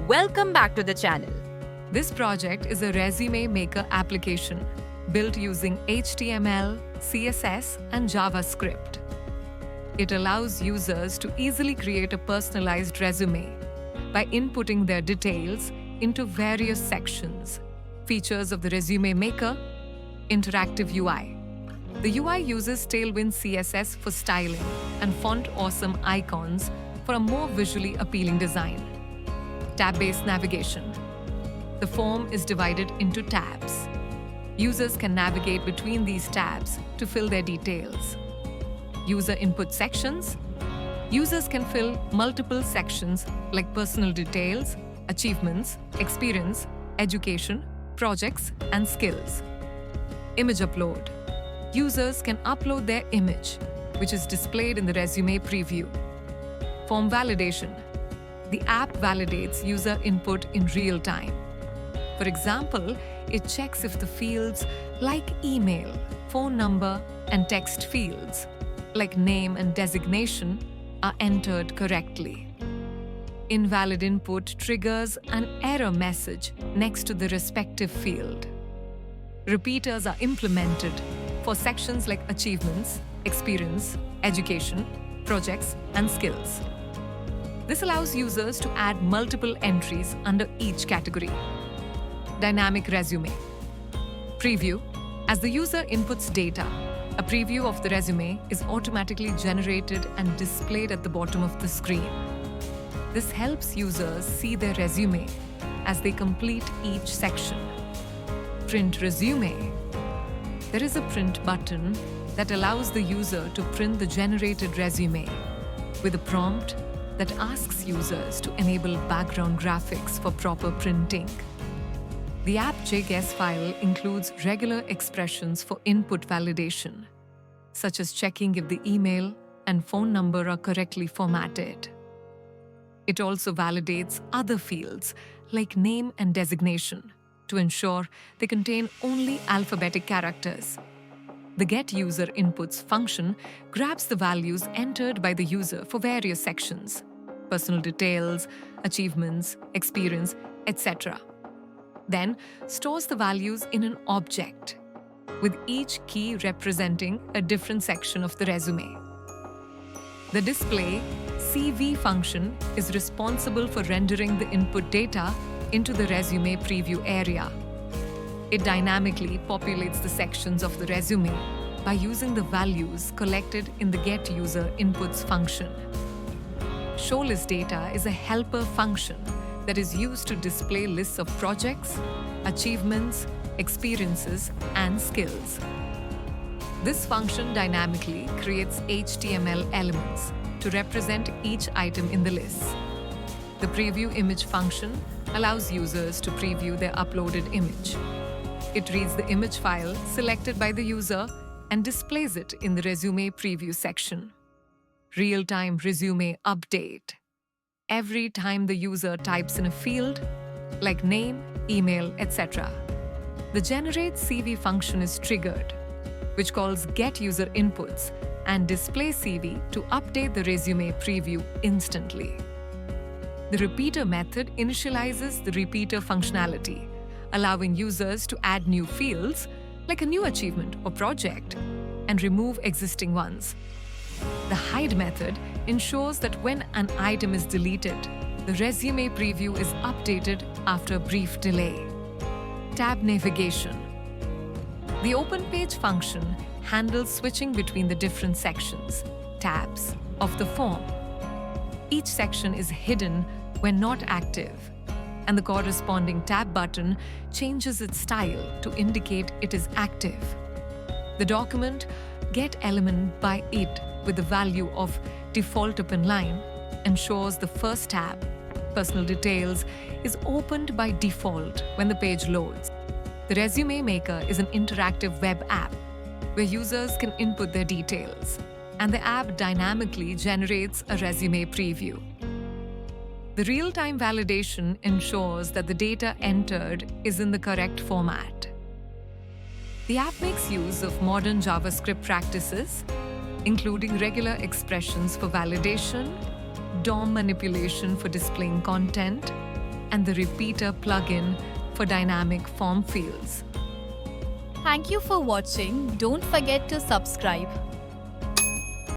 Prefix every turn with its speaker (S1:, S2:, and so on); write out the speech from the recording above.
S1: Welcome back to the channel.
S2: This project is a resume maker application built using HTML, CSS, and JavaScript. It allows users to easily create a personalized resume by inputting their details into various sections. Features of the resume maker: interactive UI. The UI uses Tailwind CSS for styling and font-awesome icons for a more visually appealing design. Tab-based navigation. The form is divided into tabs. Users can navigate between these tabs to fill their details. User input sections. Users can fill multiple sections like personal details, achievements, experience, education, projects, and skills. Image upload. Users can upload their image, which is displayed in the resume preview. Form validation. The app validates user input in real time. For example, it checks if the fields like email, phone number, and text fields like name and designation are entered correctly. Invalid input triggers an error message next to the respective field. Repeaters are implemented for sections like achievements, experience, education, projects, and skills. This allows users to add multiple entries under each category. Dynamic resume. Preview. As the user inputs data, a preview of the resume is automatically generated and displayed at the bottom of the screen. This helps users see their resume as they complete each section. Print resume. There is a print button that allows the user to print the generated resume with a prompt that asks users to enable background graphics for proper printing. The app.js file includes regular expressions for input validation, such as checking if the email and phone number are correctly formatted. It also validates other fields like name and designation to ensure they contain only alphabetic characters. The getUserInputs function grabs the values entered by the user for various sections: personal details, achievements, experience, etc. Then stores the values in an object, with each key representing a different section of the resume. The display CV function is responsible for rendering the input data into the resume preview area. It dynamically populates the sections of the resume by using the values collected in the getUserInputs function. ShowListData is a helper function that is used to display lists of projects, achievements, experiences, and skills. This function dynamically creates HTML elements to represent each item in the list. The preview image function allows users to preview their uploaded image. It reads the image file selected by the user and displays it in the resume preview section. Real-time resume update. Every time the user types in a field, like name, email, etc., the generate CV function is triggered, which calls getUserInputs and display CV to update the resume preview instantly. The repeater method initializes the repeater functionality, allowing users to add new fields, like a new achievement or project, and remove existing ones. The hide method ensures that when an item is deleted, the resume preview is updated after a brief delay. Tab navigation. The open page function handles switching between the different sections, tabs, of the form. Each section is hidden when not active, and the corresponding tab button changes its style to indicate it is active. The document getElementById with the value of default open line ensures the first tab, personal details, is opened by default when the page loads. The Resume Maker is an interactive web app where users can input their details, and the app dynamically generates a resume preview. The real-time validation ensures that the data entered is in the correct format. The app makes use of modern JavaScript practices, including regular expressions for validation, DOM manipulation for displaying content, and the Repeater plugin for dynamic form fields.
S1: Thank you for watching. Don't forget to subscribe.